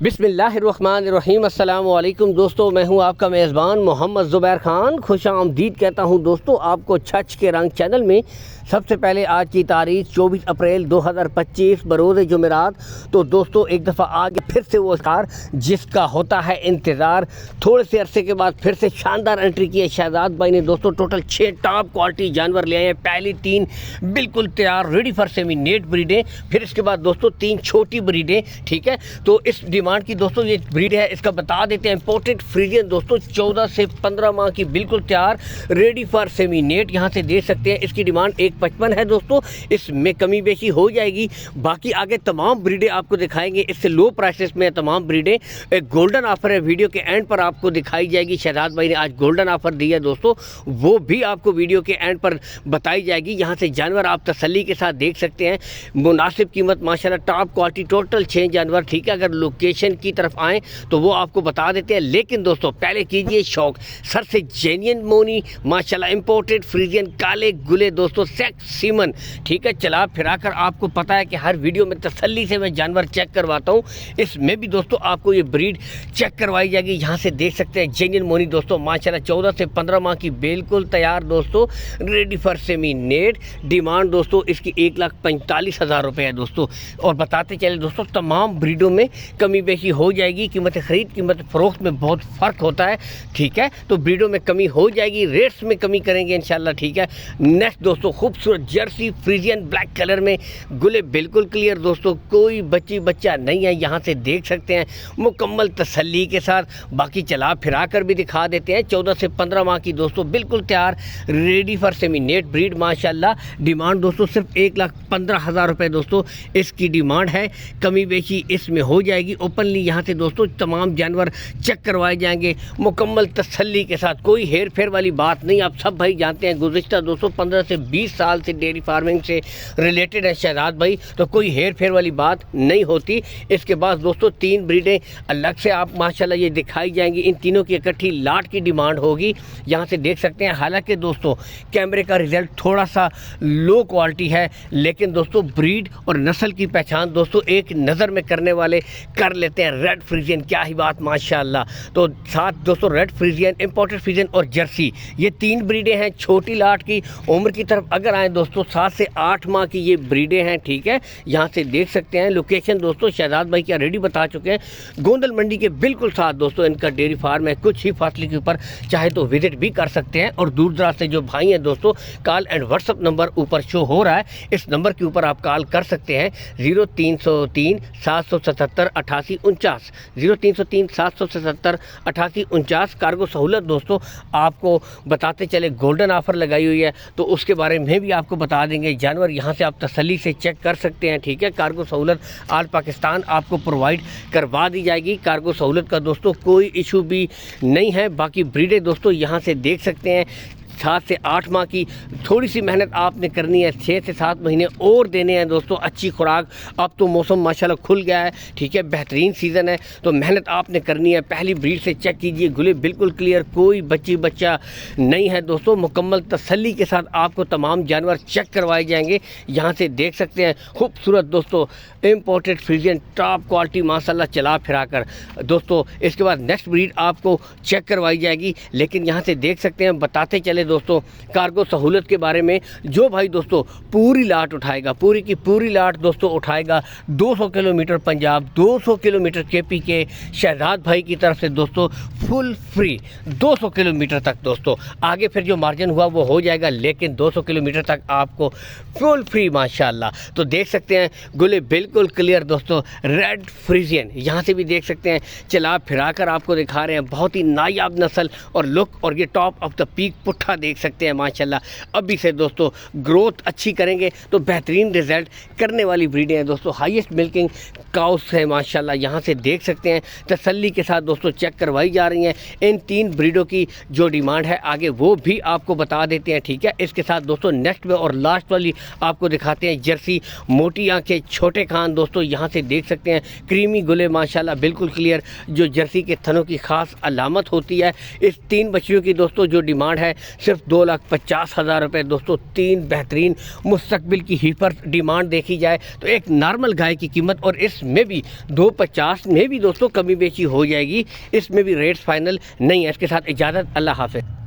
बिस्मिल्लाहिर्रहमानिर्रहीम। अस्सलाम वालेकुम दोस्तों, मैं हूं आपका मेज़बान मोहम्मद ज़ुबैर ख़ान। खुशामदीद कहता हूं दोस्तों आपको छछ के रंग चैनल में। सबसे पहले आज की तारीख 24 अप्रैल 2025 बरोज़ जुमेरात। तो दोस्तों एक दफ़ा आगे फिर से वो कार जिसका होता है इंतज़ार, थोड़े से अरसे के बाद फिर से शानदार एंट्री की है शहजाद भाई ने। दोस्तों टोटल 6 टॉप क्वालिटी जानवर ले आए हैं। पहली 3 बिल्कुल तैयार रेडी फॉर सेमिनेट ब्रीडें, फिर इसके बाद दोस्तों 3 छोटी ब्रीडें। ठीक है, तो इस डिमांड की दोस्तों ये ब्रीड है, इसका बता देते हैं। इंपोर्टेड फ्रीजियन दोस्तों 14 से 15 माह की बिल्कुल तैयार रेडी फॉर सेमिनेट, यहाँ से देख सकते हैं। इसकी डिमांड 155 है दोस्तों, इसमें कमी बेशी हो जाएगी। बाकी आगे तमाम ब्रीडें आपको दिखाएंगे, इससे लो प्राइसेस में तमाम ब्रीडें। एक गोल्डन ऑफर है, वीडियो के एंड पर आपको दिखाई जाएगी। शहजाद भाई ने आज गोल्डन ऑफर दिया है दोस्तों, वो भी आपको वीडियो के एंड पर बताई जाएगी। यहाँ से जानवर आप तसल्ली के साथ देख सकते हैं। मुनासिब कीमत माशाल्लाह, टॉप क्वालिटी, टोटल 6 जानवर। ठीक है, अगर लोकेशन की तरफ आएँ तो वो आपको बता देते हैं। लेकिन दोस्तों पहले कीजिए शौक सर से जेन्युइन मोनी माशाल्लाह, इंपोर्टेड फ्रीजियन काले गुले दोस्तों, सेक्स सीमन। ठीक है, चला फिरा कर आपको पता है कि हर वीडियो में तसल्ली से मैं जानवर चेक करवाता हूँ। इसमें भी दोस्तों आपको ये ब्रीड चेक करवाई जाएगी। यहाँ से देख सकते हैं जेन्युइन मोनी दोस्तों माशाल्लाह, 14 से 15 माह की बिल्कुल तैयार दोस्तों, रेडी फॉर सेमिनेट। डिमांड दोस्तों इसकी 1,45,000 रुपये है दोस्तों। और बताते चले दोस्तों तमाम ब्रीडों में कमी बेशी हो जाएगी। कीमत ख़रीद कीमत फ़रोख्त में बहुत फ़र्क होता है। ठीक है, तो ब्रीडों में कमी हो जाएगी, रेट्स में कमी करेंगे इंशाल्लाह। ठीक है, नेक्स्ट दोस्तों खूबसूरत जर्सी फ्रीजियन ब्लैक कलर में, गुले बिल्कुल क्लियर दोस्तों, कोई बच्चा नहीं है। यहाँ से देख सकते हैं मुकम्मल तसल्ली के साथ। बाकी चला फिरा कर भी दिखा देते हैं। 14 से 15 माह की दोस्तों बिल्कुल तैयार रेडी फॉर सेमिनेट ब्रीड माशाल्लाह। डिमांड दोस्तों सिर्फ 1,15,000 रुपये दोस्तों इसकी डिमांड है। कमी बेशी इसमें हो जाएगी। ओपनली यहाँ से दोस्तों तमाम जानवर चेक करवाए जाएंगे मुकम्मल तसल्ली के साथ। कोई हेर फेर वाली बात नहीं। आप सब भाई जानते हैं गुज़िश्ता दोस्तों 15 से 20 साल से डेयरी फार्मिंग से रिलेटेड है शहजाद भाई, तो कोई हेर फेर वाली बात नहीं होती। इसके बाद दोस्तों 3 ब्रीडें अलग से आप माशाल्लाह ये दिखाई जाएंगी। इन तीनों की इकट्ठी लाट की डिमांड होगी। यहाँ से देख सकते हैं। हालांकि दोस्तों कैमरे का रिजल्ट थोड़ा सा लो क्वालिटी है, लेकिन दोस्तों ब्रीड और नस्ल की पहचान दोस्तों एक नज़र में करने वाले कर लेते हैं। रेड फ्रीजियन, क्या ही बात माशाल्लाह। तो साथ दोस्तों रेड फ्रीजियन, इंपोर्टेड फ्रीजियन और जर्सी, ये 3 ब्रीडें हैं छोटी लाट की। उम्र की तरफ अगर आए दोस्तों 7 से 8 माह की ये ब्रीडें हैं। ठीक है, यहाँ से देख सकते हैं। लोकेशन दोस्तों शहजाद भाई की ऑलरेडी बता चुके हैं, गोंदल मंडी के बिल्कुल साथ दोस्तों इनका डेयरी फार्म है। कुछ ही फासले के ऊपर चाहे तो विजिट भी कर सकते हैं। और दूर दराज से जो भाई हैं दोस्तों, कॉल एंड व्हाट्सअप नंबर ऊपर शो हो रहा है, इस नंबर के ऊपर आप कॉल कर सकते हैं। 0303 777 8849, 0303 777 8849। कार्गो सहूलत दोस्तों आपको बताते चले, गोल्डन ऑफर लगाई हुई है, तो उसके बारे में भी आपको बता देंगे। जानवर यहाँ से आप तसल्ली से चेक कर सकते हैं। ठीक है, कार्गो सहूलत आल पाकिस्तान आपको प्रोवाइड करवा दी जाएगी। कार्गो सहूलत का दोस्तों कोई इशू भी नहीं है। बाकी ब्रीडें दोस्तों यहाँ से देख सकते हैं 7 से 8 माह की। थोड़ी सी मेहनत आपने करनी है, 6 से 7 महीने और देने हैं दोस्तों अच्छी खुराक। अब तो मौसम माशाल्लाह खुल गया है। ठीक है, बेहतरीन सीज़न है, तो मेहनत आपने करनी है। पहली ब्रीड से चेक कीजिए, गुले बिल्कुल क्लियर, कोई बच्चा नहीं है दोस्तों। मुकम्मल तसल्ली के साथ आपको तमाम जानवर चेक करवाए जाएंगे। यहाँ से देख सकते हैं खूबसूरत दोस्तों इंपोर्टेड फ्रीजियन टॉप क्वालिटी माशाल्लाह, चला फिरा कर दोस्तों। इसके बाद नेक्स्ट ब्रीड आपको चेक करवाई जाएगी। लेकिन यहाँ से देख सकते हैं, बताते चले दोस्तों कार्गो सहूलत के बारे में। जो भाई दोस्तों पूरी लाट उठाएगा, पूरी की पूरी लाट दोस्तों उठाएगा, 200 किलोमीटर पंजाब, 200 किलोमीटर केपी के शहजाद भाई की तरफ से दोस्तों फुल फ्री 200 किलोमीटर तक दोस्तों। आगे फिर जो मार्जिन हुआ वो हो जाएगा, लेकिन 200 किलोमीटर तक आपको फुल फ्री माशाल्लाह। तो देख सकते हैं गुले बिल्कुल क्लियर दोस्तों, रेड फ्रीजियन। यहाँ से भी देख सकते हैं, चला फिरा कर आपको दिखा रहे हैं। बहुत ही नायाब नस्ल और लुक, और ये टॉप ऑफ द पीक पुट्ठा देख सकते हैं माशाल्लाह। अभी से दोस्तों ग्रोथ अच्छी करेंगे तो बेहतरीन रिजल्ट करने वाली ब्रीडें हैं दोस्तों। हाईएस्ट मिल्किंग काउस है माशाल्लाह। यहाँ से देख सकते हैं तसल्ली के साथ दोस्तों चेक करवाई जा रही हैं। इन 3 ब्रीडों की जो डिमांड है आगे वो भी आपको बता देते हैं। ठीक है, इसके साथ दोस्तों नेक्स्ट में और लास्ट वाली आपको दिखाते हैं जर्सी, मोटी आंखें, छोटे कान दोस्तों। यहाँ से देख सकते हैं क्रीमी गुले माशाल्लाह बिल्कुल क्लियर, जो जर्सी के थनों की खास अलामत होती है। इस 3 बच्चियों की दोस्तों जो डिमांड है सिर्फ 2,50,000 रुपये दोस्तों। 3 बेहतरीन मुस्तकबिल की हीपर डिमांड देखी जाए तो एक नॉर्मल गाय की कीमत, और इसमें भी 2,50 में भी दोस्तों कमी बेची हो जाएगी, इसमें भी रेट्स फाइनल नहीं है। इसके साथ इजाज़त, अल्लाह हाफ़िज़।